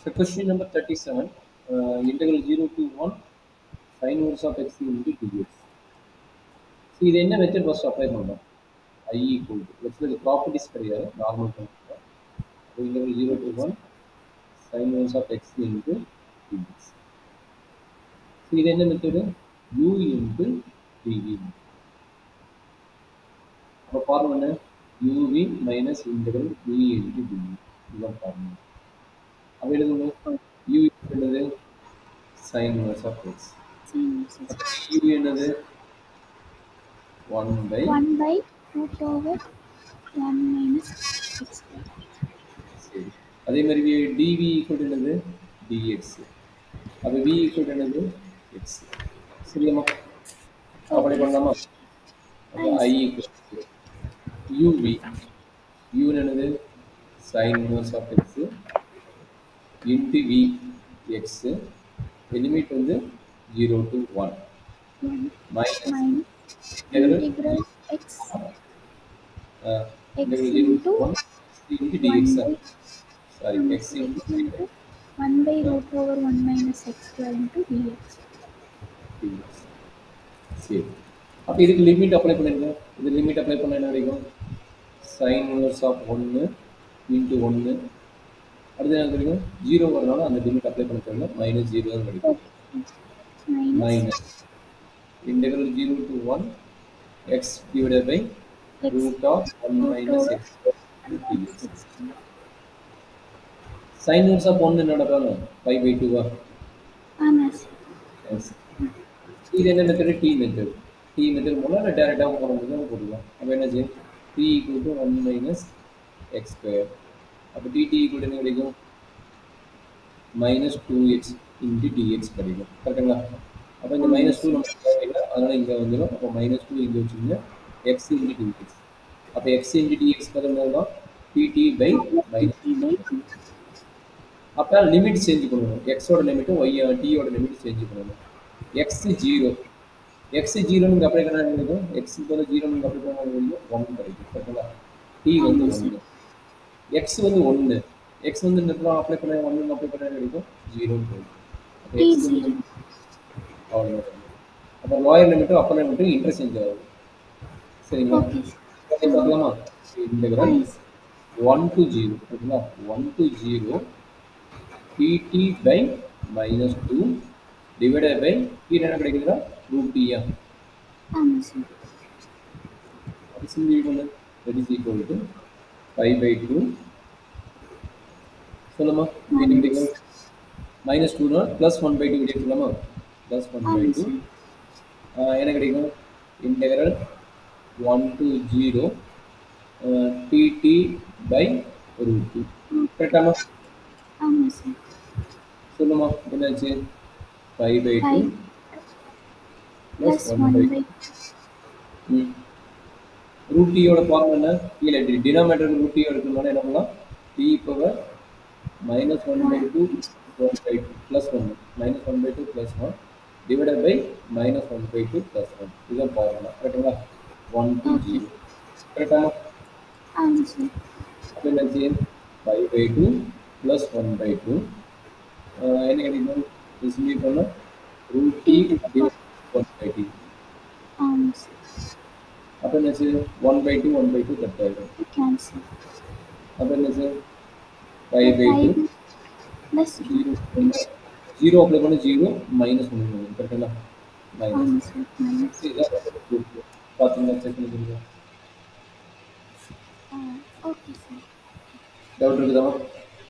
So question number 37, integral 0 to 1 sin inverse of x into dx. See, இது என்ன method first apply பண்ணோம் I equal to actually properties கிடையாது normal பண்ணுறோம் integral 0 to 1 sin inverse of x into dx. See, இது என்ன method u into dv. அப்போ formula என்ன uv minus integral v into dv. இதுதான் ஃபார்முலா. அப்போ எழுதுங்க u என்னது sin inverse of x. u என்னது 1 by root over 1 minus x square. சரி அதே மாதிரி dv equal to என்னது dx. அப்போ v equal to என்னது x. சரியாமா அப்ளை பண்ணலாமா? அப்போ I equal to uv u என்னது sin inverse of x into v x limit வந்து 0 to 1 minus integral x into 1 into dx. Sorry, x into 1 by root over 1 minus x square into dx. சரி அப்போ இதுக்கு limit apply பண்ணிருங்க. இது limit apply பண்ண என்ன கிடைக்கும் sin inverse of 1 into 1 அடுத்து என்ன கிடைக்கும் 0 வரனால அந்த லிமிட் அப்ளை பண்ண தேவையில்ல minus 0 தான் கிடைக்கும். minus integral 0 to 1 x divided by root of 1 minus x dx. sin inverse of 1 என்னோட காணும் pi by 2 வா? Yes. இது என்ன method t method. t method மூலம் நான் டைரக்டா போறதுக்கு போடுவோம். அப்ப என்ன செய்யும் t equal to 1 minus x square. அப்ப dt equal to என்ன கிடைக்கும் minus 2x into dx கிடைக்கும். கரெக்ட்டா? அப்ப இந்த minus 2 நமக்கு தேவையில்லை. அதனால இங்க வந்துரும். அப்ப minus 2 இங்க வச்சிருங்க x into dx. அப்ப x into dx பதிலா dt by minus. அப்ப லிமிட் சேஞ்ச் பண்ணனும். x ஓட லிமிட் y t ஓட லிமிட் சேஞ்ச் பண்ணனும். x 0 x 0 ன்னு அப்ளை பண்ணா என்ன கிடைக்கும் x க்கு 0 ன்னு அப்ளை பண்ணா என்ன கிடைக்கும் 1 கிடைக்கும். கரெக்ட்டா? t வந்து 1 x வந்து 1 x வந்து இந்த இடத்துல அப்ளை பண்ணா 1 ன்னு அப்ளை பண்ணா என்ன கிடைக்கும் 0 ன்னு கிடைக்கும். அப்ப x அவ்வளவுதான். அப்ப லோயர் லிமிட்டும் அப்பர் லிமிட்டும் இன்டர்சேஞ்ச் ஆகுது. சரிங்களா? ஓகே பார்க்கலாமா? இன்டெகிரல் 1 to 0 ஓகேங்களா 1 to 0 dt by minus 2 divided by t என்ன கிடைக்குதுனா root t ஆ. ஆமா சார். அது சிம்பிள் பண்ணு that is equal to pi by 2 சொல்லுமா என்ன கிடைக்கும் minus 2 னா plus 1 by 2 வெளிய சொல்லலாமா plus 1 by 2 என்ன கிடைக்கும் integral 1 to 0 dt by root 2 கரெக்ட்டாமா? ஆமா சார். சொல்லுமா என்னாச்சு pi by 2 plus 1 by 2 root t ஓட ஃபார்முலா என்ன கீழ டினாமினேட்டர் root t எடுக்கறதுனால என்ன பண்ணலாம் t power minus 1 by 2 1 by 2 plus 1 minus 1 by 2 plus 1 divided by minus 1 by 2 plus 1 இதுதான் ஃபார்முலா கரெக்ட்டா 1 to 0 கரெக்ட்டா? ஆமா சார். அப்ப என்ன செய்யும் pi by 2 plus 1 by 2 என்ன கிடைக்கும் சிம்பிள் பண்ணா root t divided by 1 by 2 ஆமா சார். அப்ப என்ன செய்யும் 1 by 2 1 by 2 கட் ஆயிடும். கேன்சல். அப்ப என்ன செய்யும் pi by 2 plus 0 அப்ளை பண்ண 0 minus 1 வரும் கரெக்ட்டா minus ஆமா சார். மைனஸ். பாத்தீங்களா செக் பண்ணிக்கோங்க. Okay sir. டவுட் இருக்குதா?